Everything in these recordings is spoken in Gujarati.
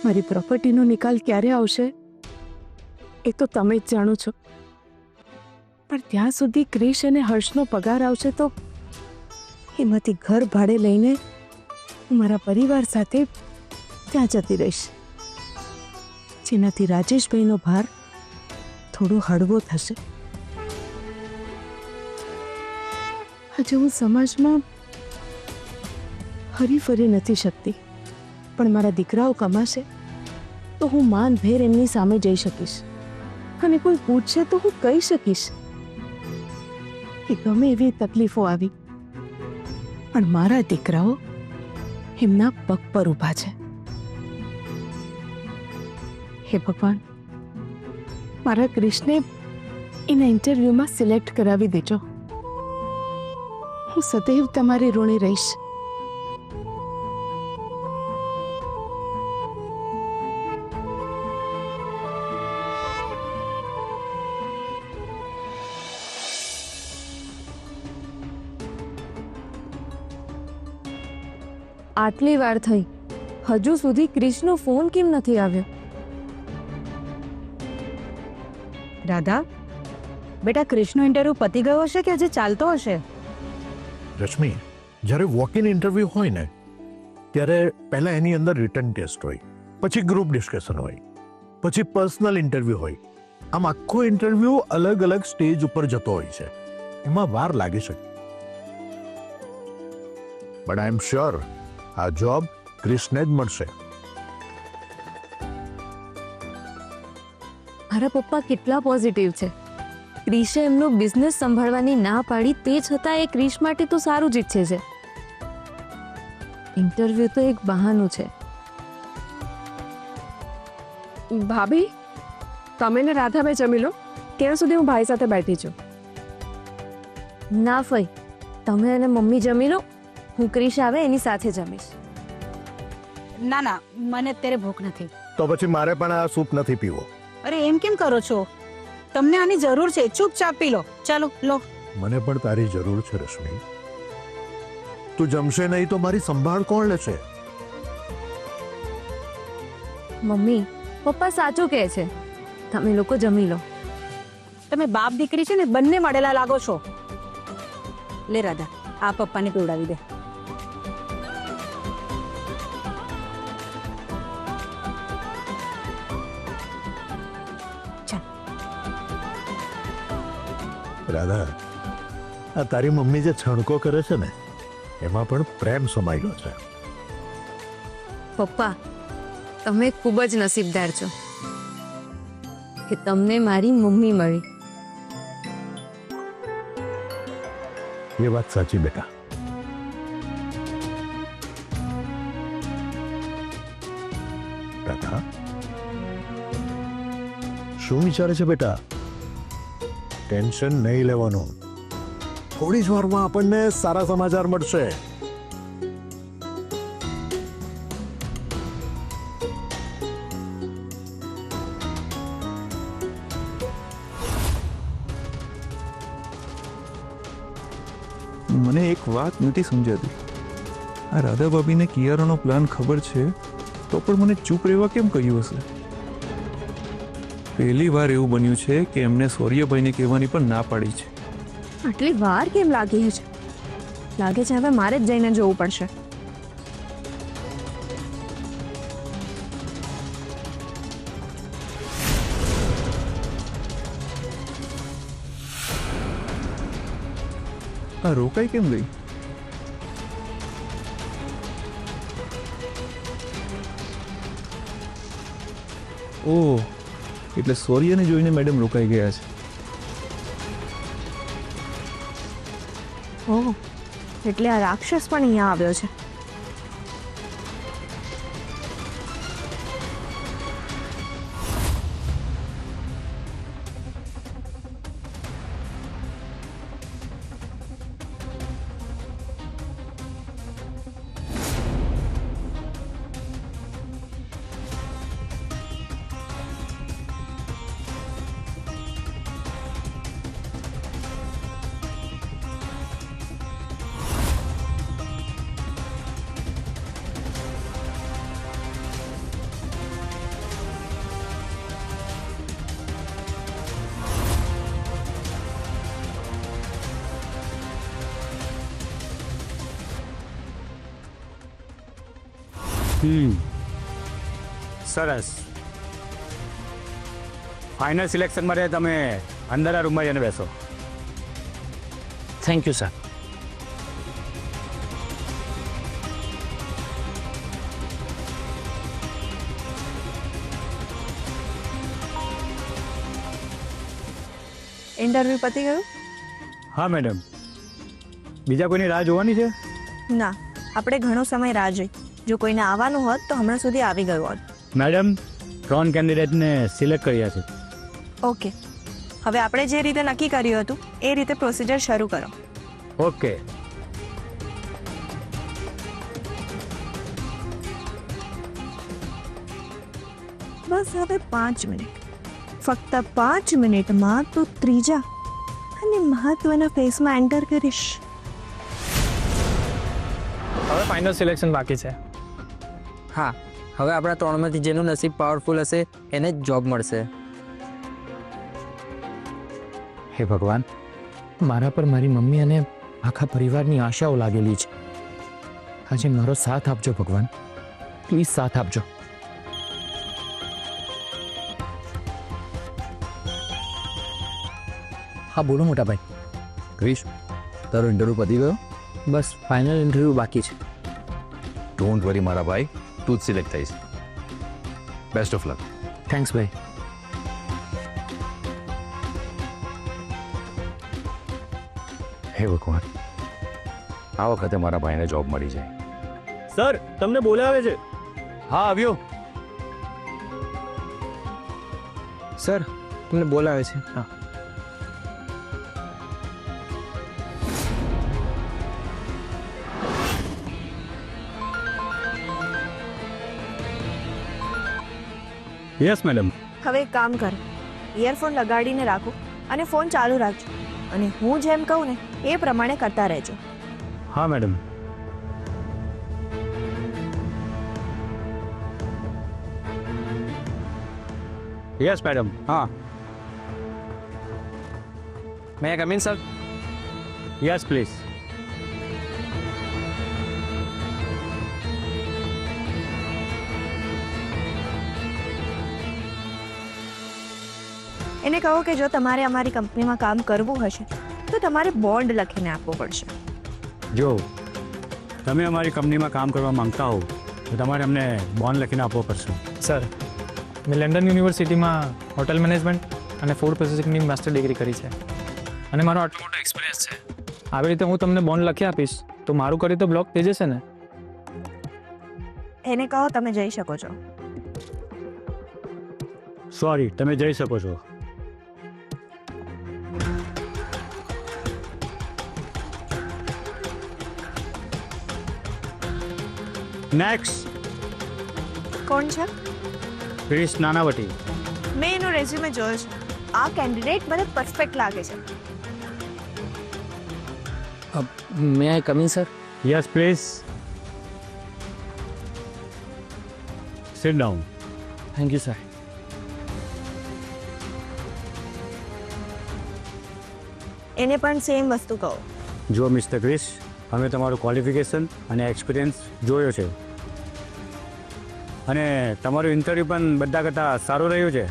મારી પ્રોપર્ટીનો નિકાલ ક્યારે આવશે એ તો તમે જ જાણો છો, પણ ત્યાં સુધી ક્રિશ અને હર્ષનો પગાર આવશે તો એમાંથી ઘર ભાડે લઈને હું મારા પરિવાર સાથે ત્યાં જતી રહીશ, જેનાથી રાજેશભાઈનો ભાર થોડો હળવો થશે. હજુ હું સમાજમાં હરીફરી નથી શકતી, પણ મારા દીકરાઓ કમાશે તો હું માનભેર એમની સામે જઈ શકીશ, અને કોઈ પૂછશે તો હું કહી શકીશ કે ગમે એવી તકલીફો આવી પણ મારા દીકરાઓ એમના પગ પર ઊભા છે. હે ભગવાન, મારા ક્રિશને એના ઇન્ટરવ્યુમાં સિલેક્ટ કરાવી દેજો. હું સદૈવ તમારી ઋણી રહીશ. આટલી વાર થઈ, હજુ સુધી ક્રિશનો ફોન કેમ નથી આવ્યો? રાધા, બેટા ક્રિશનો ઇન્ટરવ્યુ પતી ગયો હશે કે હજી ચાલતો હશે? રશ્મિ, જ્યારે વોક ઇન ઇન્ટરવ્યુ હોય ને ત્યારે પહેલા એની અંદર રિટન ટેસ્ટ હોય, પછી ગ્રુપ ડિસ્કશન હોય, પછી પર્સનલ ઇન્ટરવ્યુ હોય. આમ આખો ઇન્ટરવ્યુ અલગ અલગ સ્ટેજ ઉપર જતો હોય છે. એમાં વાર લાગી શકે, બટ આઈ એમ શ્યોર આ જોબ ક્રિશને જ મળશે. મારા પપ્પા કેટલા પોઝિટિવ છે. ક્રિશે એમનો બિઝનેસ સંભાળવાની ના પાડી, તે છતાં એ ક્રિશ માટે તો સારું જ ઈચ્છે છે. ઇન્ટરવ્યુ તો એક બહાનું છે. ભાભી, તમે ને રાધાભાઈ જમી લો, ત્યાં સુધી હું ભાઈ સાથે બેઠી છું. ના ફઈ, તમે અને મમ્મી જમી લો, હું ક્રિશ આવે એની સાથે જમીશ. ના ના, મને અત્યારે ભૂખ નથી. તો પછી મારે પણ આ સૂપ નથી પીવો. અરે એમ કેમ કરો છો? તમને આની જરૂર છે, ચૂપચાપ પી લો. ચાલો લો. મને પણ તારી જરૂર છે રશ્મિ. તું જમશે નહીં તો મારી સંભાળ કોણ લેશે? મમ્મી, પપ્પા સાચું કહે છે, તમે લોકો જમી લો. તમે બાપ દીકરી છે ને, બંને મળેલા લાગો છો. લે રાધા, આ પપ્પાને પીવડાવી દે. રાધા, આ તારી મમ્મી જે છણકો કરે છે ને એમાં પણ પ્રેમ સમાયેલો છે. પપ્પા, તમે ખૂબ જ નસીબદાર છો કે તમને મારી મમ્મી મળી. એ વાત સાચી બેટા. રાધા, શું વિચારે છે બેટા? ટેન્શન નહીં લેવાનું, થોડી જ વારમાં આપણને સારા સમાચાર મળશે. મને એક વાત નથી સમજાતી. આ રાધા ભાભીને કિયારાનો પ્લાન ખબર છે તો પણ મને ચૂપ રહેવા કેમ કહ્યું હશે? પહેલી વાર એવું બન્યું છે કે એમને સૌર્યભાઈને કહેવાની પણ ના પાડી છે. આટલી વાર કેમ લાગી છે? લાગે છે હવે મારે જ જઈને જોવું પડશે. આ રોકાઈ કેમ ગઈ? ઓહ, એટલે સૌર્યને જોઈને મેડમ રોકાઈ ગયા છે. ઓહ, એટલે આ રાક્ષસ પણ અહીંયા આવ્યો છે. સરસ. ફાઇનલ સિલેક્શન માટે તમે અંદર આ રૂમમાં જઈને બેસો. Thank you sir. ઇન્ટરવ્યુ પતી ગયું? હા મેડમ. બીજા કોઈની રાહ જોવાની છે? ના, આપણે ઘણો સમય રાહ જોઈ. જો કોઈને આવવાનું હોત તો હમણાં સુધી આવી ગયું હોત. મેડમ 3 કેન્ડિડેટને સિલેક્ટ કર્યા છે. ઓકે, હવે આપણે જે રીતે નક્કી કર્યું હતું એ રીતે પ્રોસિજર શરૂ કરો. ઓકે. બસ હવે 5 મિનિટ, ફક્ત 5 મિનિટમાં તું ત્રીજા અને મહત્વના ફેઝમાં એન્ટર કરીશ. હવે ફાઇનલ સિલેક્શન બાકી છે. હા, હવે આપણા ત્રણમાંથી જેનું નસીબ પાવરફુલ હશે એને જ જોબ મળશે. હે ભગવાન, મારા પર મારી મમ્મી અને આખા પરિવારની આશાઓ લાગેલી છે. આજે મારો સાથ આપજો ભગવાન, પ્લીઝ સાથ આપજો. હા બોલો મોટા ભાઈ. ક્રિશ, તારો ઇન્ટરવ્યુ પતી ગયો? બસ ફાઇનલ ઇન્ટરવ્યૂ બાકી છે. ડોન્ટ વરી મારા ભાઈ, તું જ સિલેક્ટ થઈશ. Best of luck. થેન્ક્સ ભાઈ. હે ભગવાન, આ વખતે મારા ભાઈને જોબ મળી જાય. સર, તમને બોલાવે છે. હા, આવ્યો. સર, તમને બોલાવે છે. હા. Yes madam. હવે એક કામ કરો, ઇયરફોન લગાડીને રાખો અને ફોન ચાલુ રાખજો, અને હું જેમ કહું ને એ પ્રમાણે કરતા રહેજો. હા મેડમ. Yes madam. હા. May I come in sir? Yes please. એને કહો કે જો તમારે અમારી કંપનીમાં કામ કરવું હશે તો તમારે બોન્ડ લખીને આપવો પડશે. જો તમે અમારી કંપનીમાં કામ કરવા માંગતા હો તો તમારે અમને બોન્ડ લખીને આપવો પડશે. સર, મેં લંડન યુનિવર્સિટીમાં હોટેલ મેનેજમેન્ટ અને ફૂડ પ્રોસેસિંગની માસ્ટર ડિગ્રી કરી છે અને મારો આટલો મોટો એક્સપિરિયન્સ છે. આવી રીતે હું તમને બોન્ડ લખી આપીશ તો મારું કરી તો બ્લોક થઈ જશે ને. એને કહો તમે જઈ શકો છો. સોરી, તમે જઈ શકો છો. નેક્સ્ટ. કોણ છે? ક્રિશ નાનાવટી. મેં એનો રેઝ્યુમે જોયો છે. આ કેન્ડિડેટ મને પરફેક્ટ લાગે છે. May I come in sir? Yes please. Sit down. Thank you sir. એને પણ સેમ વસ્તુ કહો. જો મિસ્ટર ક્રિશ, અમે તમારું ક્વોલિફિકેશન અને એક્સપિરિયન્સ જોયો છે અને તમારું ઇન્ટરવ્યૂ પણ બધા કરતાં સારું રહ્યું છે.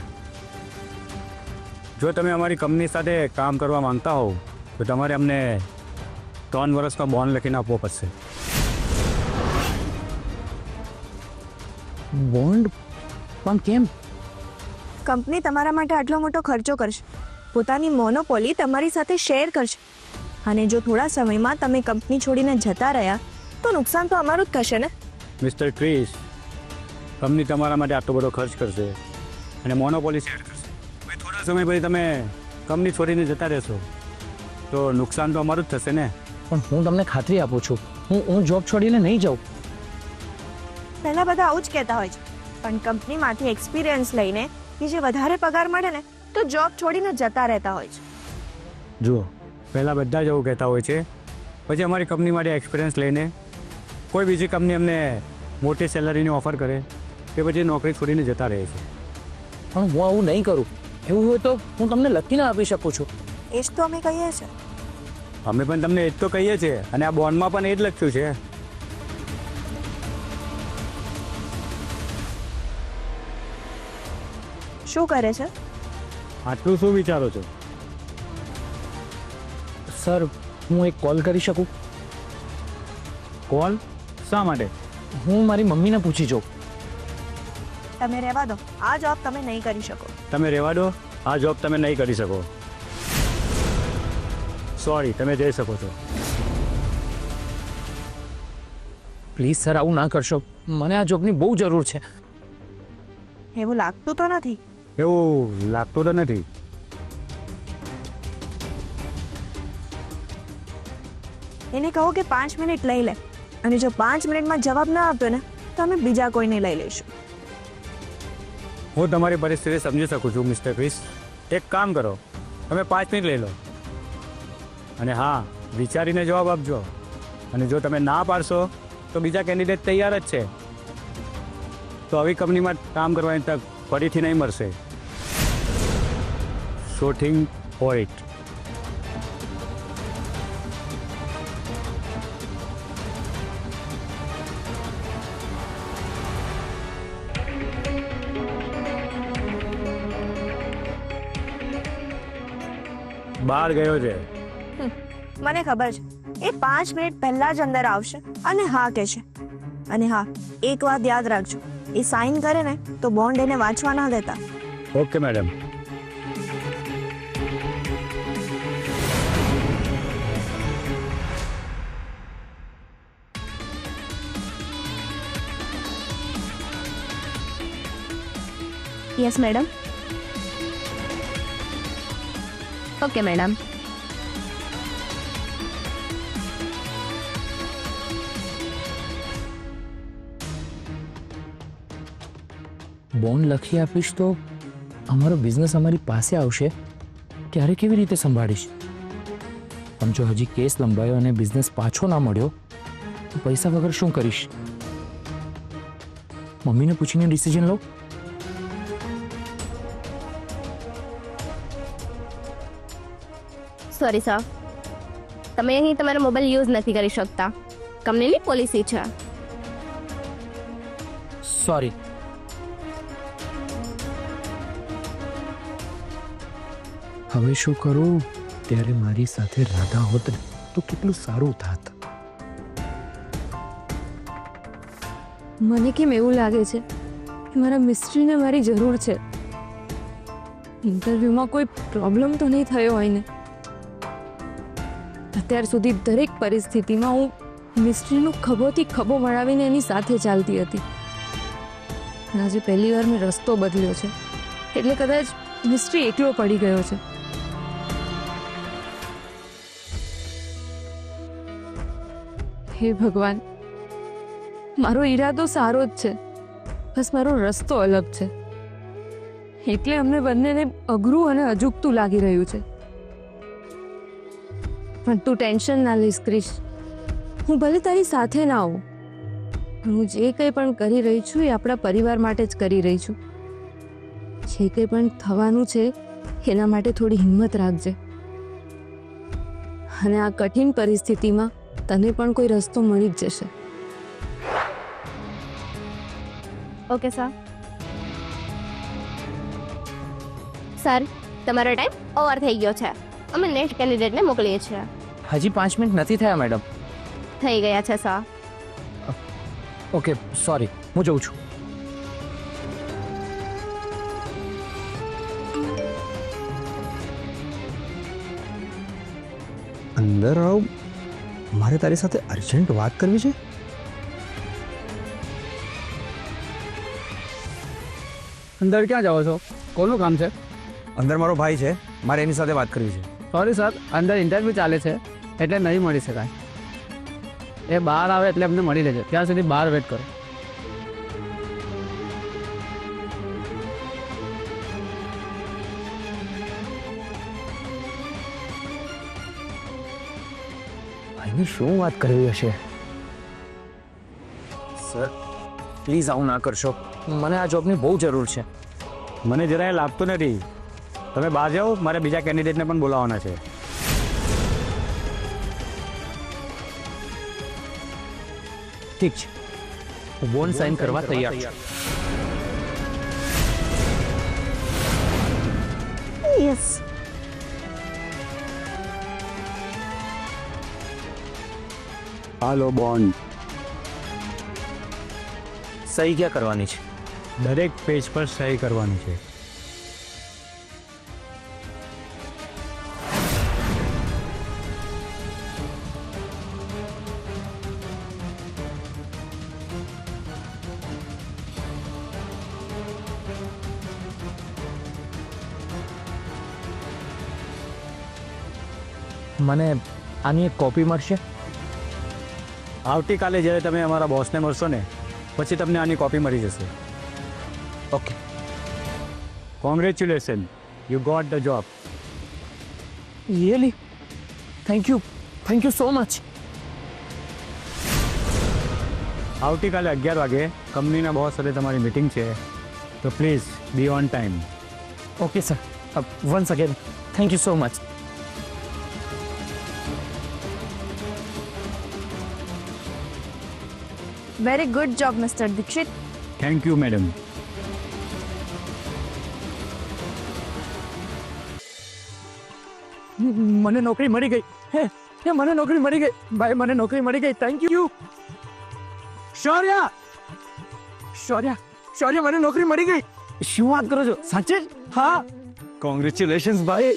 જો તમે અમારી કંપની સાથે કામ કરવા માંગતા હો તો તમારે અમને 3 વર્ષનો બોન્ડ લખીને આપવો પડશે. બોન્ડ? પણ કેમ? કંપની તમારા માટે આટલો મોટો ખર્ચો કરશે, પોતાની મોનોપોલી તમારી સાથે શેર કરશે, અને જો થોડા સમયમાં તમે કંપની છોડીને જતા રહ્યા તો નુકસાન તો અમારું જ થશે ને. મિસ્ટર ક્રિશ, કંપની તમારા માટે આટલો બધો ખર્ચ કરશે અને મોનોપોલી શેર કરશે, પછી થોડા સમય પછી તમે કંપની છોડીને જતા રહેશો તો નુકસાન તો અમારું જ થશે ને. પણ હું તમને ખાતરી આપું છું, હું જોબ છોડીને નહીં જાઉં. પહેલાં બધા આવું જ કહેતા હોય છે, પણ કંપનીમાંથી એક્સપિરિયન્સ લઈને કે જે વધારે પગાર મળે ને તો જોબ છોડીને જતા રહેતા હોય છે. જુઓ, પહેલાં બધા જ એવું કહેતા હોય છે, પછી અમારી કંપની માટે એક્સપિરિયન્સ લઈને કોઈ બીજી કંપની અમને મોટી સેલરીની ઓફર કરે કે પછી નોકરી છોડીને જતા રહે છે. પણ હું આવું નહીં કરું. એવું હોય તો હું તમને લખીને આપી શકું છું. એ જ તો અમે કહીએ છીએ. અમે પણ તમને એ જ તો કહીએ છીએ અને આ બોન્ડમાં પણ એ જ લખ્યું છે. શું કરે છે? આટલું શું વિચારો છો? સર હું એક કોલ કરી શકું? કોલ શા માટે? હું મારી મમ્મીને પૂછી જોઉં. તમે રહેવા દો, આ જોબ તમે નહીં કરી શકો. તમે રહેવા દો, આ જોબ તમે નહીં કરી શકો. સોરી, તમે જઈ શકો છો. પ્લીઝ સર આવું ના કરશો, મને આ જોબની બહુ જરૂર છે. એવું લાગતું તો નથી. એવું લાગતું તો નથી. એને કહો કે 5 મિનિટ લઈ લે, અને જો 5 મિનિટમાં જવાબ ના આપ્યો ને તો અમે બીજા કોઈને લઈ લઈશું. હું તમારી પરિસ્થિતિ સમજી શકું છું મિસ્ટર ક્રિસ. એક કામ કરો, તમે 5 મિનિટ લઈ લો, અને હા, વિચારીને જવાબ આપજો. અને જો તમે ના પાડશો તો બીજા કેન્ડિડેટ તૈયાર જ છે, તો આવી કંપનીમાં કામ કરવાની તક ફરીથી નહીં મળશે. સો થિંક ફોર ઇટ. બહાર ગયો છે. મને ખબર છે એ 5 મિનિટ પહેલા જ અંદર આવશે અને હા કહેશે. અને હા, એક વાત યાદ રાખજો, એ સાઇન કરે ને તો બોન્ડ એને વાંચવા ના દેતા. Okay madam. Yes madam. Okay madam. Bond લખી આપીશ તો અમારો બિઝનેસ અમારી પાસે આવશે, ત્યારે કેવી રીતે સંભાળીશ? પણ જો હજી કેસ લંબાયો અને બિઝનેસ પાછો ના મળ્યો તો પૈસા વગર શું કરીશ? મમ્મીને પૂછીને ડિસિઝન લો. સોરી સર, તમે અહીં તમારો મોબાઈલ યુઝ નથી કરી શકતા. કંપનીની પોલિસી છે. સોરી. હવે શું કરું? ત્યારે મારી સાથે રાધા હોત ને તો કેટલું સારું થાત. મને કેમ એવું લાગે છે કે મારા મિસ્ત્રીને મારી જરૂર છે. ઇન્ટરવ્યૂમાં કોઈ પ્રોબ્લેમ તો નહીં થયો હોય ને? અત્યાર સુધી દરેક પરિસ્થિતિમાં હું મિસ્ત્રીનો ખભોથી ખભો મળાવીને એની સાથે ચાલતી હતી. આજે પહેલી વાર મેં રસ્તો બદલ્યો છે, એટલે કદાચ મિસ્ત્રી એકલો પડી ગયો છે. હે ભગવાન, મારો ઈરાદો સારો જ છે, બસ મારો રસ્તો અલગ છે, એટલે અમને બંનેને અઘરું અને અજુગતું લાગી રહ્યું છે. પણ તું ટેન્શન ના લઈશ ક્રિશ, હું ભલે તારી સાથે ના આવું, પણ હું જે કંઈ પણ કરી રહી છું એ આપણા પરિવાર માટે જ કરી રહી છું. જે કંઈ પણ થવાનું છે એના માટે થોડી હિંમત રાખજે, અને આ કઠિન પરિસ્થિતિમાં તને પણ કોઈ રસ્તો મળી જ જશે. Okay sir. સર, તમારો ટાઈમ ઓવર થઈ ગયો છે. અમે નેક્સ્ટ કેન્ડિડેટને મોકલીએ છીએ. હજી 5 મિનિટ નથી થયા મેડમ. થઈ ગયા છે સર. ઓકે, સોરી, હું જઉં છું. અંદર આવ, મારે તારી સાથે અર્જન્ટ વાત કરવી છે. અંદર ક્યાં જાઓ છો? કોનું કામ છે? અંદર મારો ભાઈ છે, મારે એની સાથે વાત કરવી છે. સોરી સર, અંદર ઇન્ટરવ્યૂ ચાલે છે એટલે નહીં મળી શકાય. એ બહાર આવે એટલે અમને મળી લેજો. ત્યાં સુધી બહાર વેટ કરો. ભાઈને શું વાત કરવી હશે? સર પ્લીઝ આવું ના કરશો, મને આ જોબની બહુ જરૂર છે. મને જરાય લાગતું નથી. તમે બહાર જાઓ, મારે બીજા કેન્ડિડેટને પણ બોલાવવાના છે. ઠીક છે, હું બોન્ડ સાઇન કરવા તૈયાર છું. યસ. હાલો બોન્ડ. સહી ક્યાં કરવાની છે? દરેક પેજ પર સહી કરવાની છે. મને આની એક કોપી મળશે? આવતીકાલે જ્યારે તમે અમારા બોસને મળશો ને પછી તમને આની કોપી મળી જશે. Okay. Congratulation, you got the job. Really? Thank you so much. આવતીકાલે 11 વાગે કંપનીના બોસ સાથે તમારી મીટિંગ છે, તો please be on time. Okay sir, once again thank you so much. Very good job mister Dixit. Thank you madam. મને નોકરી મળી ગઈ. હે મને નોકરી મળી ગઈ ભાઈ, મને નોકરી મળી ગઈ. Thank you. શૌર્ય મને નોકરી મળી ગઈ. શું વાત કરો છો? સાચે જ? હા, કોંગ્રેચ્યુલેશન્સ ભાઈ.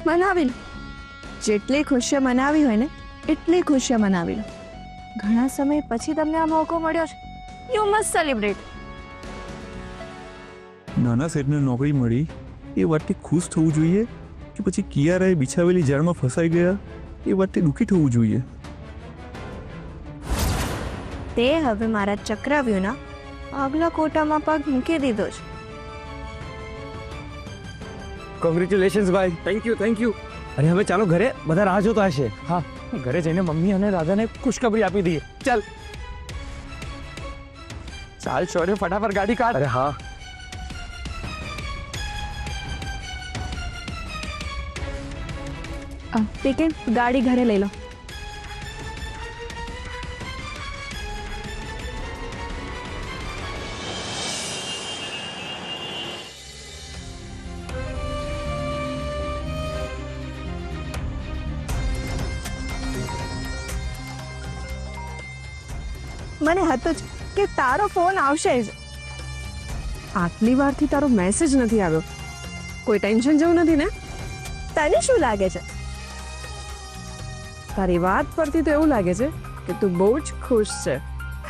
મનાવી લો. જેટલી ખુશીઓ મનાવી હોય ને એટલી ખુશીઓ મનાવી લો. ઘણા સમય પછી તમને આ મોકો મળ્યો છે. You must celebrate. નાના સેટને નોકરી મળી એ વાતથી ખુશ થવું જોઈએ કે પછી કિયારાએ બિછાવેલી જાળમાં ફસાઈ ગયા એ વાતથી દુઃખી થવું જોઈએ? તે હવે મારા ચક્રવ્યૂહના આગલા કોટામાં પગ મૂકી દીધો છે. કોંગ્રેચ્યુલેશન્સ ભાઈ. Thank you. અને હવે ચાલો ઘરે, બધા રાહ જોતા હશે. હા, ઘરે જઈને મમ્મી અને રાધાને ખુશખબરી આપી દઈએ. ચાલ શૌર્ય, ફટાફટ ગાડી કાઢ. અરે હા. ટિકિટ ગાડી ઘરે લઈ લો. મને હતું જ કે તારો ફોન આવશે જ. આટલી વારથી તારો મેસેજ નથી આવ્યો. કોઈ ટેન્શન જેવું નથી ને? તને શું લાગે છે? તારી વાત પરથી તો એવું લાગે છે કે તું બહુ જ ખુશ છે.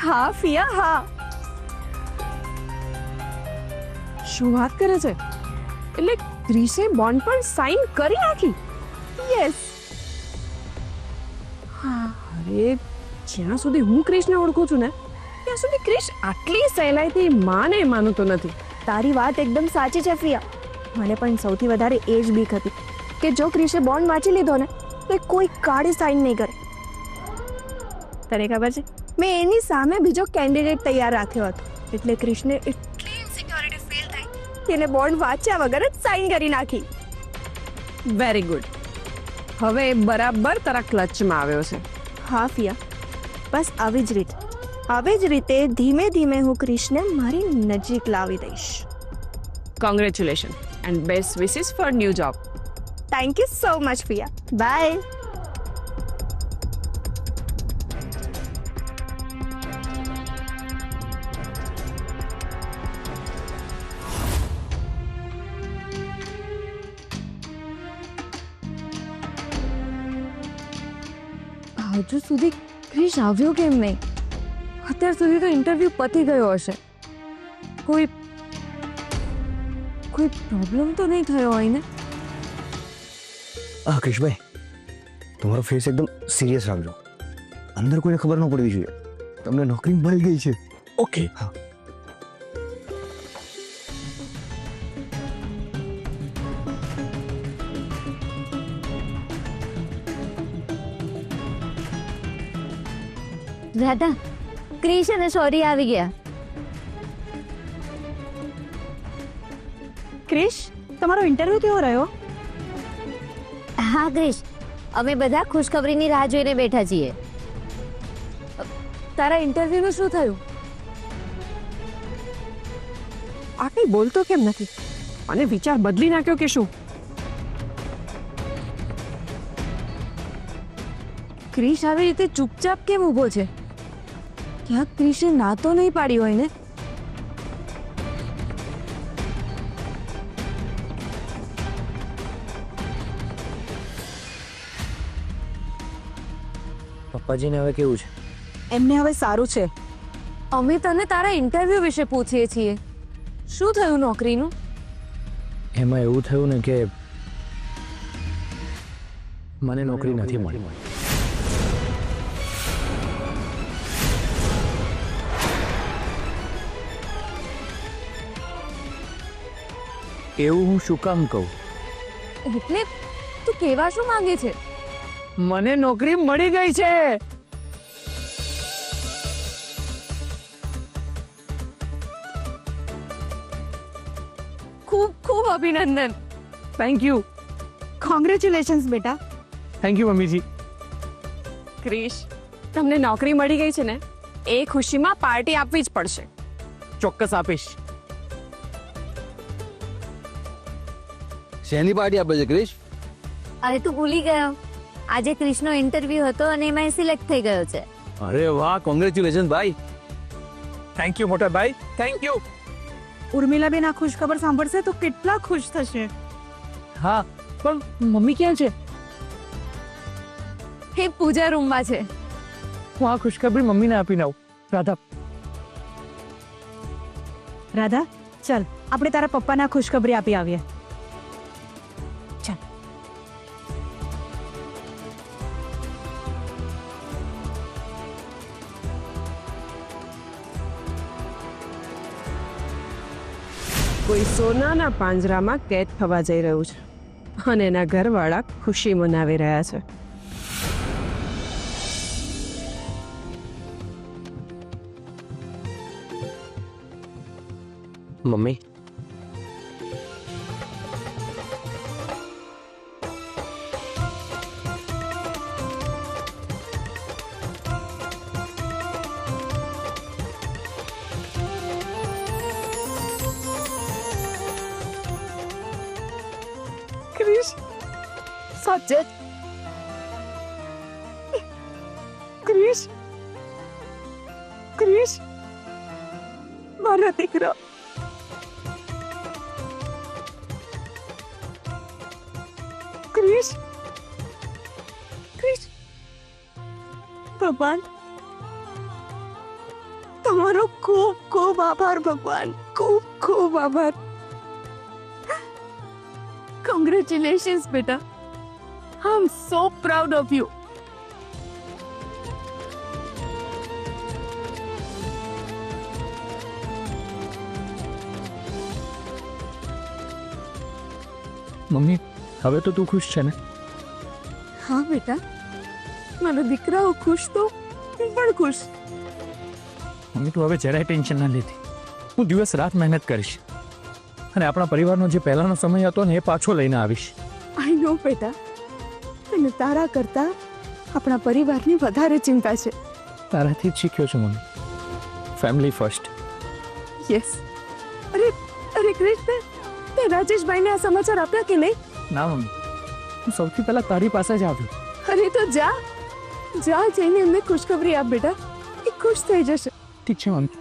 હા ફિયા, હા. શું વાત કરે છે? એટલે ક્રિશે બોન્ડ પર સાઇન કરી નાખી? યસ. અરે, જ્યાં સુધી હું ક્રિશને ઓળખું છું ને ત્યાં સુધી ક્રિશ આટલી સહેલાઈથી માને માનતો નથી. તારી વાત એકદમ સાચી છે ફિયા. મને પણ સૌથી વધારે એ જ બીક હતી કે જો ક્રિશે બોન્ડ વાંચી લીધો ને તો એ કોઈ કાળી સાઇન નહીં કરે. તને ખબર છે, મેં એની સામે બીજો કેન્ડિડેટ તૈયાર રાખ્યો હતો, એટલે ક્રિશને એટલી ઇન્સિક્યોરિટી ફીલ થઈ કે એને બોન્ડ વાંચ્યા વગર જ સાઇન કરી નાખી. Very good. હવે એ બરાબર તારા ક્લચમાં આવ્યો છે. હા ફિયા, બસ આવી જ રીતે ધીમે ધીમે હું ક્રિશને મારી નજીક લાવી દઈશ. Congratulation and best wishes for new job. Thank you so much ફિયા. બાય. હજુ સુધી ક્રિશ આવ્યો કેમ નહીં? અત્યાર સુધી તો ઇન્ટરવ્યુ પતી ગયો હશે. કોઈ પ્રોબ્લેમ તો નહીં થયો હોય ને? હા ક્રિશભાઈ, તમારો ફેસ એકદમ સિરિયસ રાખજો. અંદર કોઈને ખબર ન પડવી જોઈએ. તમને નોકરી મળી ગઈ છે. ઓકે. હા. રાધા, ક્રિશ અને શૌર્ય આવી ગયા. ક્રિશ, તમારો ઇન્ટરવ્યુ કેવો રહ્યો? હા ક્રિશ, અમે બધા ખુશખબરીની રાહ જોઈને બેઠા છીએ. તારા ઇન્ટરવ્યુનું શું થયું? આ કઈ બોલતો કેમ નથી? અને વિચાર બદલી નાખ્યો કે શું? ક્રિશ આવી રીતે ચૂપચાપ કેમ ઊભો છે? ક્યાંક ક્રિશે ના તો નહીં પાડી હોય ને? પપ્પાજીને હવે કેવું છે? એમને હવે સારું છે. અમે તને તારા ઇન્ટરવ્યૂ વિશે પૂછીએ છીએ. શું થયું નોકરીનું? એમાં એવું થયું ને કે મને નોકરી નથી મળી. એવું હું શું કામ કહું? એટલે તું કેવા શું માંગે છે? મને નોકરી મળી ગઈ છે. ખૂબ ખૂબ અભિનંદન. Thank you. કોંગ્રેચ્યુલેશન્સ બેટા. થેન્ક યુ મમ્મીજી. ક્રિશ, તમને નોકરી મળી ગઈ છે ને, એ ખુશીમાં પાર્ટી આપવી જ પડશે. ચોક્કસ આપીશ. શેની પાર્ટી આપે છે ક્રિશ? અરે તું ભૂલી ગયો, આજે ક્રિશનો ઇન્ટરવ્યુ હતો અને એમાં સિલેક્ટ થઈ ગયો છે. અરે વાહ, કોંગ્રેચ્યુલેશન ભાઈ. થેન્ક યુ મોટા ભાઈ, થેન્ક યુ. ઉર્મિલાબેન આ ખુશખબર સાંભળશે તો કેટલા ખુશ થશે. હા, પણ મમ્મી ક્યાં છે? એ પૂજા રૂમમાં છે. હું આ ખુશખબરી મમ્મીને આપીને આવું. રાધા, રાધા, ચાલ આપણે તારા પપ્પાના ખુશખબરી આપી આવીએ. કોઈ સોનાના પાંજરામાં કેદ થવા જઈ રહ્યું છે અને એના ઘરવાળા ખુશી મનાવી રહ્યા છે. મમ્મી, ક્રિશ, સાચે ક્રિશ, ક્રિશ, મારા દીકરા. ક્રિશ, ક્રિશ, ભગવાન તમારો ખૂબ ખૂબ આભાર. ભગવાન ખૂબ ખૂબ આભાર. Congratulations, beta. I'm so proud of you. Mummy, હવે તો તું ખુશ છે ને? હા બેટા, મારા દીકરાઓ ખુશ તો હું પણ ખુશ. મમ્મી, તું હવે જરાય ટેન્શન ના લેતી. હું દિવસ રાત મહેનત કરીશ અને આપણા પરિવારનો જે પહેલાનો સમય હતો ને એ પાછો લઈને આવીશ. આઈ નો બેટા, અને તારા કરતા આપણા પરિવારની વધારે ચિંતા છે. તારાથી જ શીખ્યો છું મમ્મી. Family first. યસ. અરે કૃષ્ણ, તે રાજેશભાઈને આ સમાચાર આપ્યા કે નહીં? ના મમ્મી, હું સૌથી પહેલા તારી પાસે જ આવ્યો. અરે તો જા જા, જઈને એમને ખુશખબરી આપ બેટા, એ ખુશ થઈ જશે. ઠીક છે મમ્મી.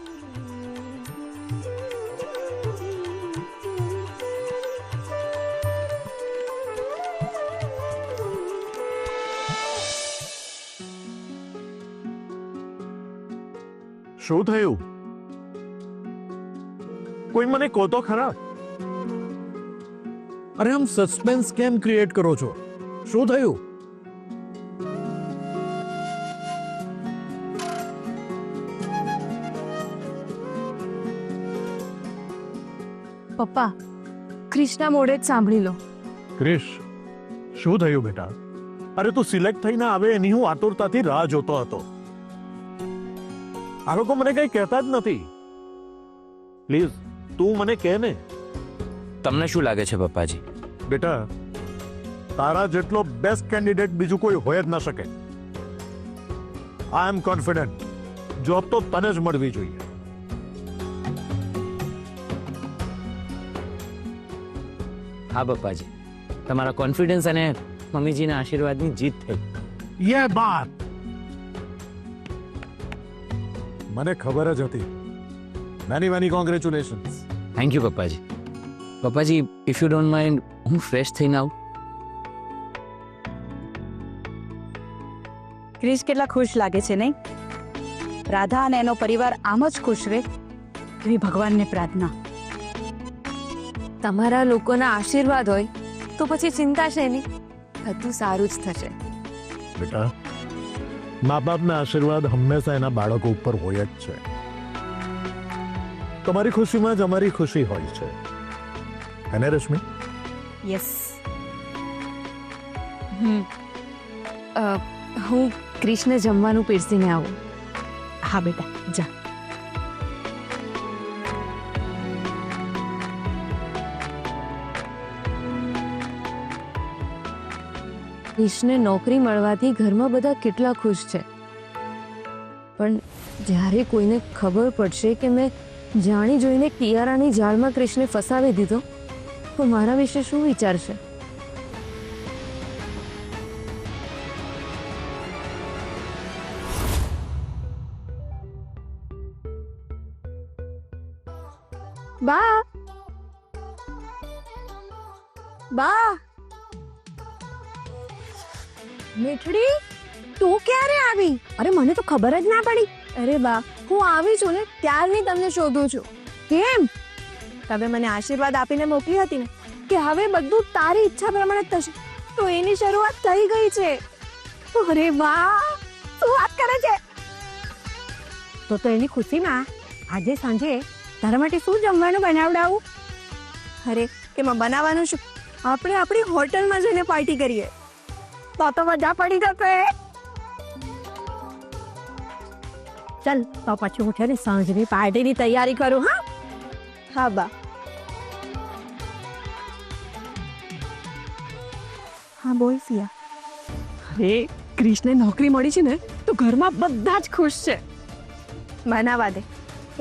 શું થયું? કોઈ મને કહો તો ખરા. અરે આમ સસ્પેન્સ કેમ ક્રિએટ કરો છો? શું થયું? પપ્પા, ક્રિશના મોઢે જ સાંભળી લો. ક્રિશ, શું થયું બેટા? અરે તું સિલેક્ટ થઈને આવે એની હું આતુરતાથી રાહ જોતો હતો. આ લોકો મને કઈ કહેતા જ નથી. પ્લીઝ તું મને કહે ને. તમને શું લાગે છે પપ્પાજી? બેટા, તારા જેટલો બેસ્ટ કેન્ડિડેટ બીજું કોઈ હોય જ ન શકે. આઈ એમ કોન્ફિડન્ટ જોબ તો તને જ મળવી જોઈએ. હા પપ્પાજી, તમારા કોન્ફિડન્સ અને મમ્મીજીના આશીર્વાદની જીત થઈ. યે બાત મને ખબર જ હતી. Many many congratulations. Thank you પપ્પાજી. પપ્પાજી, ઇફ યુ ડોન્ટ માઇન્ડ, હું ફ્રેશ થઈને આવું? ક્રિશ કેટલા ખુશ લાગે છે નહીં? રાધા અને એનો પરિવાર આમ જ ખુશ રહે એવી ભગવાનને પ્રાર્થના. તમારા લોકોના આશીર્વાદ હોય તો પછી ચિંતા છે નહીં, બધું સારું જ થશે. બેટા, મા બાપના આશીર્વાદ હંમેશા એના બાળકો ઉપર હોય જ છે. તમારી ખુશીમાં જ અમારી ખુશી હોય છે. અને રશ્મિ, યસ. હું ક્રિષ્ને જમવાનું પીરસીને આવું. હા બેટા, જા. ક્રિષ્ને નોકરી મળવાથી ઘરમાં બધા કેટલા ખુશ છે, પણ જ્યારે કોઈને ખબર પડશે કે મેં જાણી જોઈને કિયારાની જાળમાં ક્રિષ્ને ફસાવી દીધો તો મારા વિશે શું વિચારશે? બા બા મીઠડી, તું ક્યારે આવી? અરે મને તો ખબર જ ના પડી. અરે બા, હું આવી છું ને ત્યારની તમને શોધું છું. કેમ? તમે મને આશીર્વાદ આપીને મોકલી હતી ને કે હવે બધું તારી ઈચ્છા પ્રમાણે જ થશે, તો એની શરૂઆત થઈ ગઈ છે. અરે વાહ, શું વાત કરે છે? તો એની ખુશીમાં આજે સાંજે તારા માટે શું જમવાનું બનાવડાવું? અરે એમાં બનાવવાનું શું, આપણે આપણી હોટલમાં જઈને પાર્ટી કરીએ તો મજા પડી જશે. ચાલ તો પછી હું છે ને સાંજની પાર્ટીની તૈયારી કરું. હા હા બા. હા બોલ સિયા. અરે ક્રિશને નોકરી મળી છે ને તો ઘરમાં બધા જ ખુશ છે. મનાવા દે,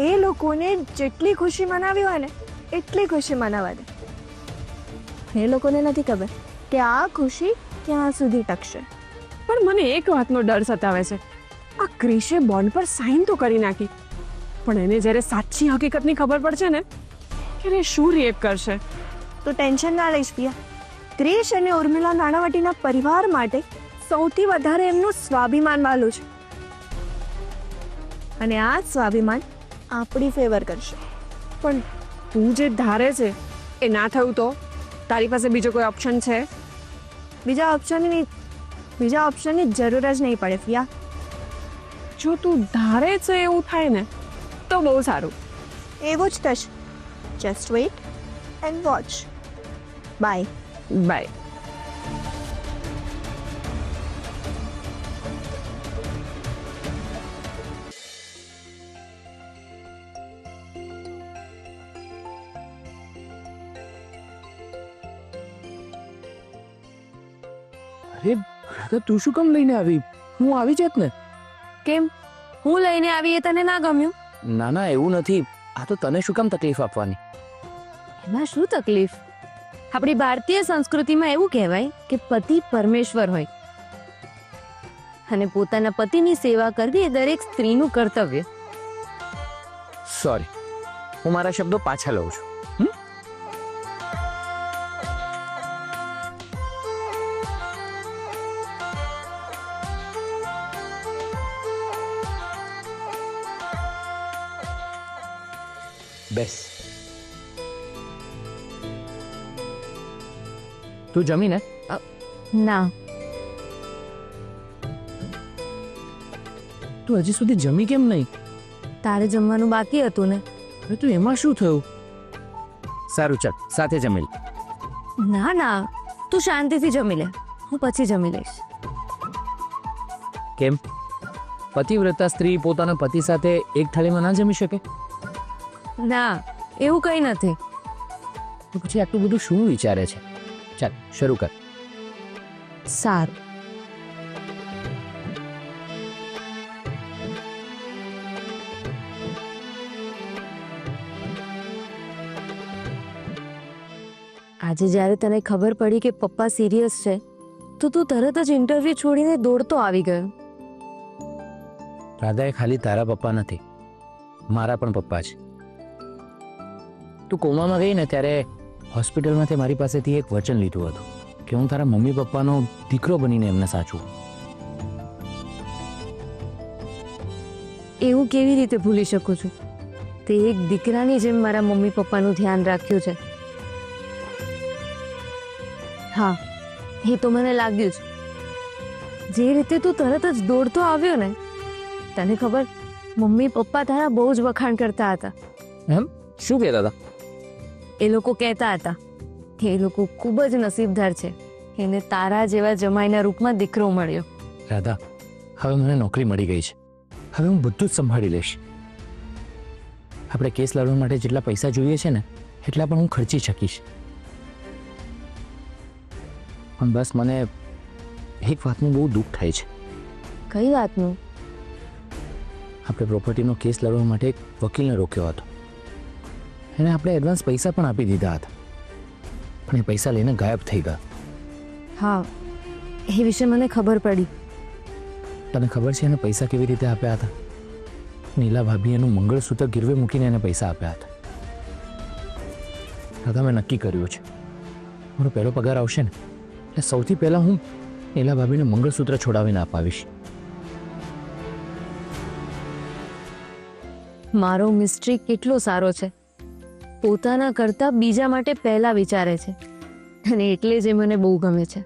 એ લોકોને જેટલી ખુશી મનાવી હોય ને એટલી ખુશી મનાવા દે. એ લોકોને નથી ખબર કે આ ખુશી ક્યાં સુધી ટકશે. પણ મને એક વાતનો ડર સતાવે છે. આ ક્રિશે બોન્ડ પર સાઇન તો કરી નાખી, પણ એને જ્યારે સાચી હકીકતની ખબર પડશે ને ત્યારે શું રિએક્ટ કરશે? તો ટેન્શન ના લઈશ પિયા. ક્રિશ અને ઉર્મિલા નાણાવટીના પરિવાર માટે સૌથી વધારે એમનું સ્વાભિમાન વાલું છે, અને આ સ્વાભિમાન આપણી ફેવર કરશે. પણ તું જે ધારે છે એ ના થયું તો તારી પાસે બીજો કોઈ ઓપ્શન છે? બીજા ઓપ્શનની જરૂર જ નહીં પડે પિયા. જો તું ધારે છે એવું થાય ને તો બહુ સારું. એવું જ થશે. Just weight and watch. Bye bye. અરે તું શું કામ લઈને આવી? હું આવી જાત ને. કેમ, હું લઈને આવી એ તને ના ગમ્યું? ના ના, એવું નથી. આ તો તને શું કામ તકલીફ આપવાની? એમાં શું તકલીફ? આપણી ભારતીય સંસ્કૃતિમાં એવું કહેવાય કે પતિ પરમેશ્વર હોય અને પોતાના પતિની સેવા કરવી એ દરેક સ્ત્રીનું કર્તવ્ય. સોરી, હું મારા શબ્દો પાછા લઉં છું. બેસ. તું જમી ને? ના, તું હજી સુધી જમી કેમ નહીં? તારે જમવાનું બાકી હતું ને. અરે તું એમાં શું થયું? સારું ચાલ, સાથે જમી લે. ના ના, તું શાંતિથી જમી લે, હું પછી જમી લઈશ. કેમ? પતિવ્રતા સ્ત્રી પોતાના પતિ સાથે એક થાળીમાં ના જમી શકે? ના, એવું કંઈ નથી. તો પછી આટલું બધું શું વિચારે છે? ચાલ શરૂ કર. સારું. આજે જ્યારે તને ખબર પડી કે પપ્પા સિરિયસ છે તો તું તરત જ ઇન્ટરવ્યૂ છોડીને દોડતો આવી ગયો. રાધા એ ખાલી તારા પપ્પા નથી, મારા પણ પપ્પા છે. તું કોમામાં ગઈ ને ત્યારે હોસ્પિટલમાંથી મારી પાસેથી એક વચન લીધું હતું કે હું તારા મમ્મી પપ્પાનો દીકરો બનીને એમને સાચું. એવું કેવી રીતે ભૂલી શકું છું? તે એક દીકરાની જેમ મારા મમ્મી પપ્પાનું ધ્યાન રાખ્યું છે. હા, એ તો મને લાગ્યું જ. જે રીતે તું તરત જ દોડતો આવ્યો ને, તને ખબર, મમ્મી પપ્પા તારા બહુ જ વખાણ કરતા હતા. એમ? શું કહેતા હતા? એ લોકો કહેતા હતા કે એ લોકો ખૂબ જ નસીબદાર છે, એને તારા જેવા જમાઈના રૂપમાં દીકરો મળ્યો. રાધા, હવે મને નોકરી મળી ગઈ છે. હવે હું બધું જ સંભાળી લઈશ. આપણે કેસ લડવા માટે જેટલા પૈસા જોઈએ છે ને એટલા પણ હું ખર્ચી શકીશ. પણ બસ મને એક વાતનું બહુ દુઃખ થાય છે. કઈ વાતનું? આપણે પ્રોપર્ટીનો કેસ લડવા માટે એક વકીલને રોક્યો હતો. એને આપણે એડવાન્સ પૈસા પણ આપી દીધા હતા, પણ એ પૈસા લઈને ગાયબ થઈ ગયા. હા, એ વિશે મને ખબર પડી. તને ખબર છે એને પૈસા કેવી રીતે આપ્યા હતા? નીલા ભાભી એનું મંગળસૂત્ર ગીરવે મૂકીને એને પૈસા આપ્યા હતા. દાદા, મેં નક્કી કર્યું છે, મારો પહેલો પગાર આવશે ને એટલે સૌથી પહેલાં હું નીલા ભાભીને મંગળસૂત્ર છોડાવીને અપાવીશ. મારો મિસ્ટ્રી કેટલો સારો છે, પોતાના કરતા બીજા માટે પહેલા વિચારે છે, અને એટલે જ એ મને બહુ ગમે છે.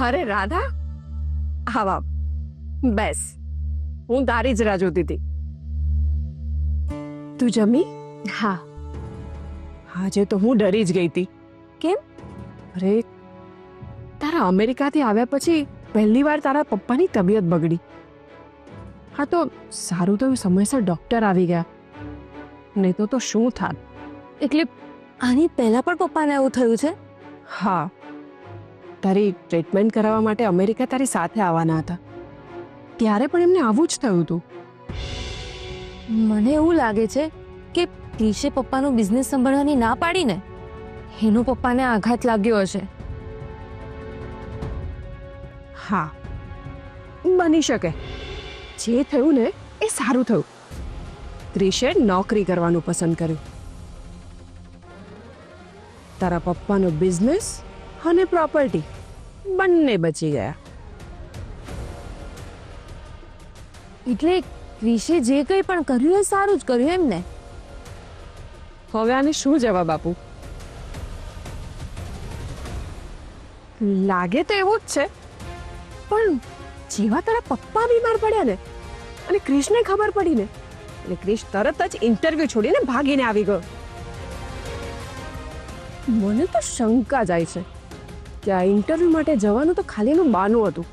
અરે રાધા, આવા બેસ, હું તારી જ રાહ જોતી હતી. તું જમી? હા. આજે તો હું ડરી જ ગઈ હતી. કેમ? અરે, તારા અમેરિકાથી આવ્યા પછી પહેલી વાર તારા પપ્પાની તબિયત બગડી. હા, તો સારું તો સમયસર ડોક્ટર આવી ગયા, નહીં તો શું થાત. એટલે આની પહેલા પણ પપ્પાને એવું થયું છે? હા, તારી ટ્રીટમેન્ટ કરાવવા માટે અમેરિકા તારી સાથે આવવાના હતા, ત્યારે પણ એમને આવું જ થયું હતું. મને એવું લાગે છે કે ક્રિશે પપ્પાનો બિઝનેસ સંભાળવાની ના પાડીને એનો પપ્પાને આઘાત લાગ્યો હશે. હા, બની શકે. જે થયું ને એ સારું થયું. ક્રિશે નોકરી કરવાનું પસંદ કર્યું. તારા પપ્પાનો બિઝનેસ અને પ્રોપર્ટી બંને બચી ગયા. એટલે ક્રિશે જે કંઈ પણ કર્યું એ સારું જ કર્યું એમ ને? હવે આને શું જવાબ આપું? લાગે તો એવું જ છે, પણ જેવા તારા પપ્પા બીમાર પડ્યા ને અને ક્રિશને ખબર પડી ને એટલે ક્રિશ તરત જ ઇન્ટરવ્યુ છોડીને ભાગીને આવી ગયો. મને તો શંકા જાય છે કે આ ઇન્ટરવ્યુ માટે જવાનું તો ખાલી એનું બહાનું હતું.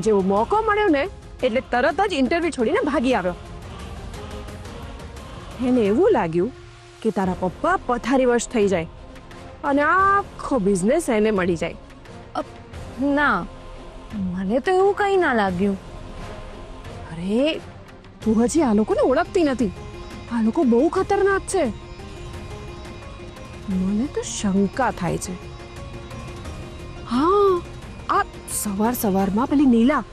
જેવો મોકો મળ્યો ને એટલે તરત જ ઇન્ટરવ્યુ છોડીને ભાગી આવ્યો. એને એવું લાગ્યું કે તારા પપ્પા પથારીવશ થઈ જાય અને આખો બિઝનેસ એને મળી જાય. ના, મને તો એવું કંઈ ના લાગ્યું. અરે, તું હજી આ લોકોને ઓળખતી નથી. આ લોકો બહુ ખતરનાક છે. મને તો શંકા થાય છે. હા, આ સવારમાં પેલી નીલા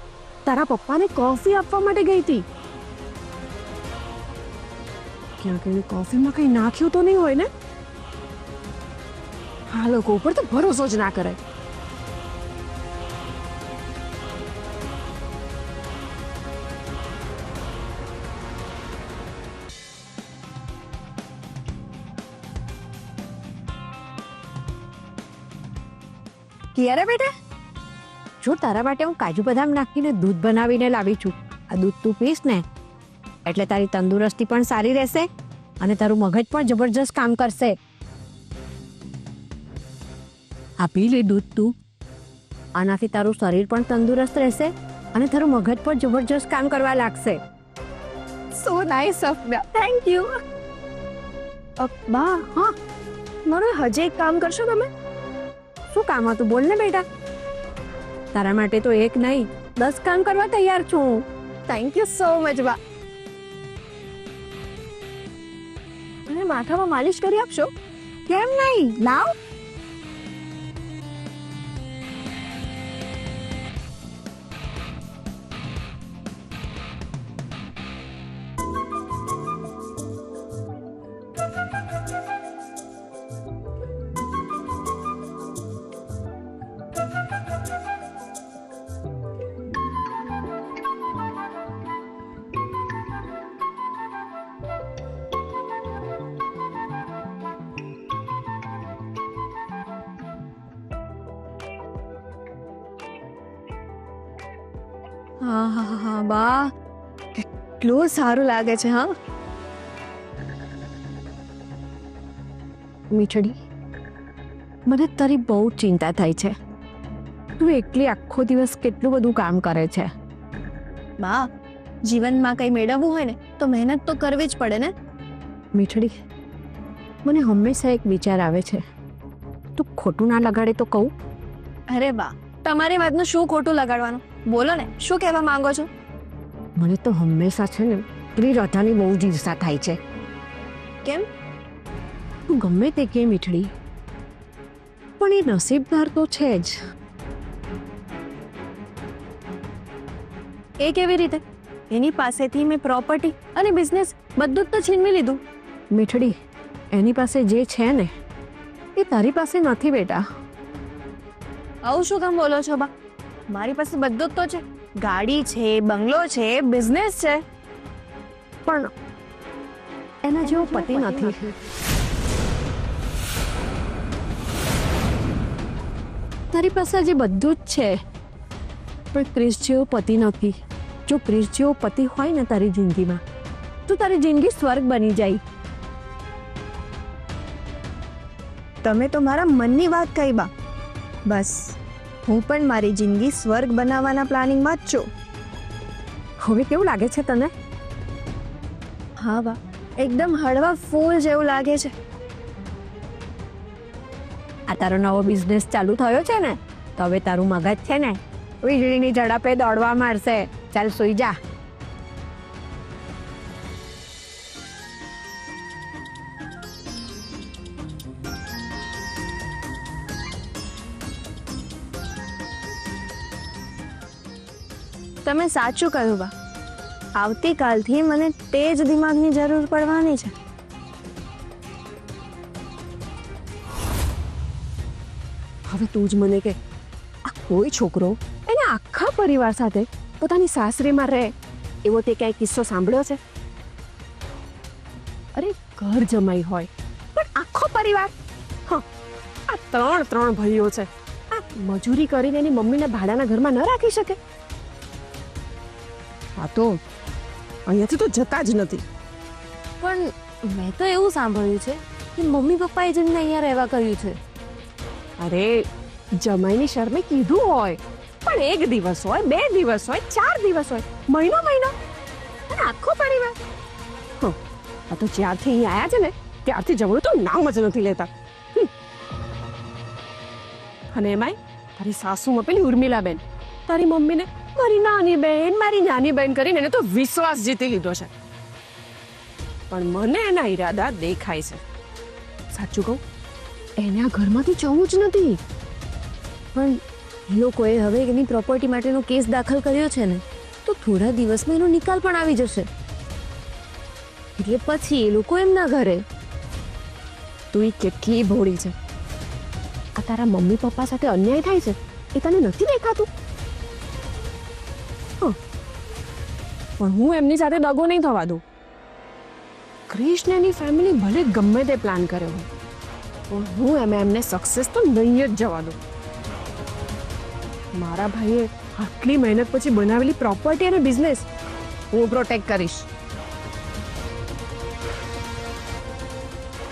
તારા પપ્પાને કોફી આપવા માટે ગઈ હતી. ક્યાંક એને કોફીમાં કંઈ નાખ્યું તો નહીં હોય ને? આ લોકો ઉપર તો ભરોસો જ ના કરાય. કિયારે બેટા, જો તારા માટે હું કાજુ બદામ નાખીને દૂધ બનાવીને લાવી છું. આ દૂધ તું પીશ ને એટલે તારી તંદુરસ્તી પણ સારી રહેશે અને તારું મગજ પણ જબરજસ્ત કામ કરશે. આ પી લે દૂધ તું. આનાથી તારું શરીર પણ તંદુરસ્ત રહેશે અને તારું મગજ પણ જબરજસ્ત કામ કરવા લાગશે. સો nice of you. Thank you. બા હા મારું હજી એક કામ કરશો તમે? શું કામ હતું બોલ ને બેટા. તારા માટે તો એક નહીં 10 કામ કરવા તૈયાર છું. થેન્ક યુ સો મચ બા. મને માથામાં માલિશ કરી આપશો? કેમ નહીં, લાવ. હા હા હા બા, કેટલું સારું લાગે છે. હા મીઠડી, મને તારી બહુ ચિંતા થાય છે. તું એકલી આખો દિવસ કેટલું બધું કામ કરે છે. બા, જીવનમાં કંઈ મેળવવું હોય ને તો મહેનત તો કરવી જ પડે ને. મીઠડી, મને હંમેશા એક વિચાર આવે છે. તું ખોટું ના લગાડે તો કહું? અરે બા, તમારી વાતનું શું ખોટું લગાડવાનું? બોલો ને, શું કહેવા માંગો છો? મને તો હંમેશા છે ને પેલી રાધાની બહુ જ ઈર્ષા થાય છે. કેમ? તું ગમે તે કે મીઠડી, પણ એ નસીબદાર તો છે જ. એ કેવી રીતે? એની પાસેથી મેં પ્રોપર્ટી અને બિઝનેસ બધું જ તો છીનવી લીધું. મીઠડી, એની પાસે જે છે ને એ તારી પાસે નથી બેટા. આવું શું કામ બોલો છો બા? મારી પાસે બધું જ તો છે. ગાડી છે, બંગલો છે, બિઝનેસ છે, પણ એના જેવો પતિ નથી. તારી પાસે જે બધું જ છે પણ ક્રિશ જેવો પતિ નથી. જો ક્રિશ જેવો પતિ હોય ને તારી જિંદગીમાં તો તારી જિંદગી સ્વર્ગ બની જાય. તમે તો મારા મનની વાત કહી બા. બસ હું પણ મારી જિંદગી સ્વર્ગ બનાવવાના પ્લાનિંગમાં જ છું. હવે કેવું લાગે છે તને? હા બા, એકદમ હળવા ફૂલ જેવું લાગે છે. આ તારો નવો બિઝનેસ ચાલુ થયો છે ને, તો હવે તારું મગજ છે ને વીજળીની ઝડપે દોડવા માંડશે. ચાલ સૂઈ જા. તમે સાચું કહ્યું બા. આવતીકાલથી મને તેજ દિમાગની જરૂર પડવાની છે. હવે તું જ મને કે, આ કોઈ છોકરો એને આખા પરિવાર સાથે પોતાની સાસરીમાં રહે એવો તે ક્યાંય કિસ્સો સાંભળ્યો છે? અરે ઘર જમાઈ હોય પણ આખો પરિવાર. હા, આ ત્રણ ભાઈઓ છે. આ મજૂરી કરીને એની મમ્મીને ભાડાના ઘરમાં ન રાખી શકે? આ તો અહીંયાથી તો જતા જ નથી. પણ મેં તો એવું સાંભળ્યું છે કે મમ્મી પપ્પાએ જેમને અહીંયા રહેવા કહ્યું છે. અરે જમાઈની શરમે કીધું હોય, પણ 1 દિવસ હોય, 2 દિવસ હોય, 4 દિવસ હોય, મહિનો અને આખો પરિવાર. આ તો જ્યારથી અહીં આવ્યા છે ને ત્યારથી જવાનું તો નામ જ નથી લેતા. અને એમાંય તારી સાસુમાં પેલી ઉર્મિલાબેન, તારી મમ્મીને મારી નાની બેન કરીને એને તો વિશ્વાસ જીતી લીધો છે. પણ મને એના ઈરાદા દેખાય છે. સાચું કહું, એને આ ઘરમાંથી જવું જ નથી. પણ એ લોકોએ હવે એની પ્રોપર્ટી માટેનો કેસ દાખલ કર્યો છે ને, તો થોડા દિવસમાં એનો નિકાલ પણ આવી જશે. એટલે પછી એ લોકો એમના ઘરે. તું એ કેટલી ભોળી છે. આ તારા મમ્મી પપ્પા સાથે અન્યાય થાય છે એ તને નથી દેખાતું? પણ હું એમની સાથે દગો નહીં થવા દઉં. કૃષ્ણની ફેમિલી ભલે ગમે તે પ્લાન કર્યો હોય, પણ હું એમને સક્સેસ તો નહીં જ જવા દઉં. મારા ભાઈએ આટલી મહેનત પછી બનાવેલી પ્રોપર્ટી અને બિઝનેસ હું પ્રોટેક્ટ કરીશ.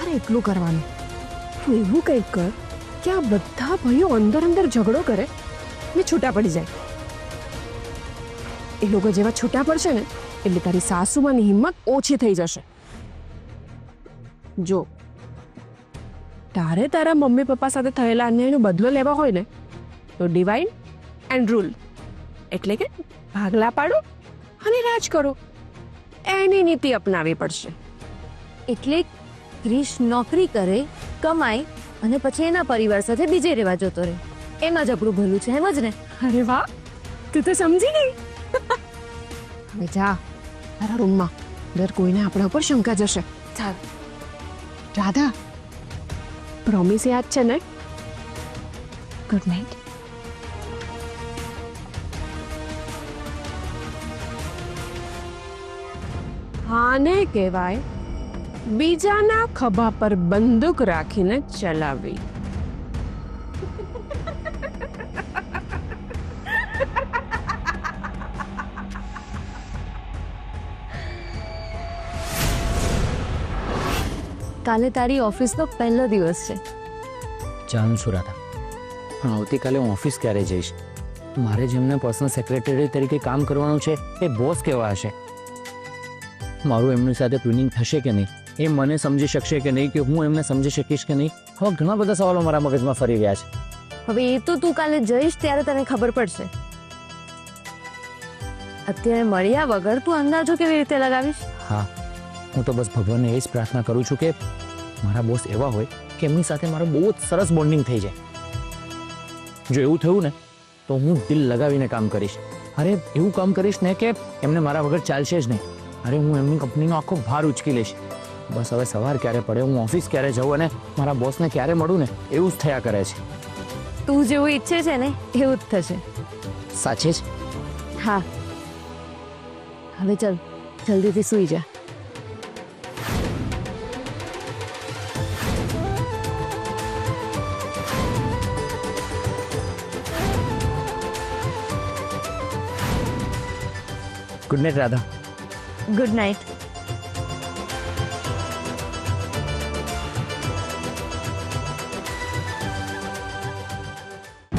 અરે એટલું કરવાનું, તું એવું કંઈક કર કે આ બધા ભાઈઓ અંદર ઝઘડો કરે ને છૂટા પડી જાય. એ લોકો જેવા છૂટા પડશે ને એટલે તારી સાસુમાની હિંમત ઓછી થઈ જશે. જો તારે તારા મમ્મી પપ્પા સાથે થયેલા અન્યાયનો બદલો લેવા હોય ને તો ડિવાઇન એન્ડ રૂલ એટલે કે ભાગલા પાડો અને રાજ કરો એની નીતિ અપનાવવી પડશે. એટલે ક્રિશ નોકરી કરે, કમાય અને પછી એના પરિવાર સાથે બીજે રહેવા જતો રહે. એમાં જ આપણું ભલું છે, એમ જ ને? અરે વાહ, તું તો સમજી ગઈ. હવે જા તારા રૂમમાં, દર કોઈને આપણા ઉપર શંકા જશે. ચાલ રાધા, પ્રોમિસ યાદ છે ને? Good night. આને કહેવાય બીજાના ખભા પર બંદૂક રાખીને ચલાવી. કાલે તારી ઓફિસનો પહેલો દિવસ છે. જાણું છું રાધા, પણ આવતીકાલે હું ઓફિસ ક્યારે જઈશ? મારે જેમને પર્સનલ સેક્રેટરી તરીકે કામ કરવાનું છે એ બોસ કેવા હશે? મારું એમની સાથે ટ્યુનિંગ થશે કે નહીં? એ મને સમજી શકશે કે નહીં? કે હું એમને સમજી શકીશ કે નહીં? હવે ઘણા બધા સવાલો મારા મગજમાં ફરી રહ્યા છે. હવે એ તો તું કાલે જઈશ ત્યારે તને ખબર પડશે. અત્યારે મળ્યા વગર તું અંદાજો કેવી રીતે લગાવીશ? હા, હું તો બસ ભગવાનને એ જ પ્રાર્થના કરું છું કે મારા બોસ એવા હોય કે એમની સાથે મારો બહુ જ સરસ બોન્ડિંગ થઈ જાય. જો એવું થયું ને તો હું દિલ લગાવીને કામ કરીશ. અરે એવું કામ કરીશ ને કે એમને મારા વગર ચાલશે જ નહીં. અરે હું એમની કંપનીનો આખો ભાર ઉચકી લઈશ. બસ હવે સવાર ક્યારે પડે, હું ઓફિસ ક્યારે જાઉં અને મારા બોસને ક્યારે મળું ને એવું જ થયા કરે છે. તું જેવું ઈચ્છે છે ને એવું જ થશે. સાચે જ? હા, હવે ચાલ જલ્દીથી સૂઈ જા. Good night Radha. Good night.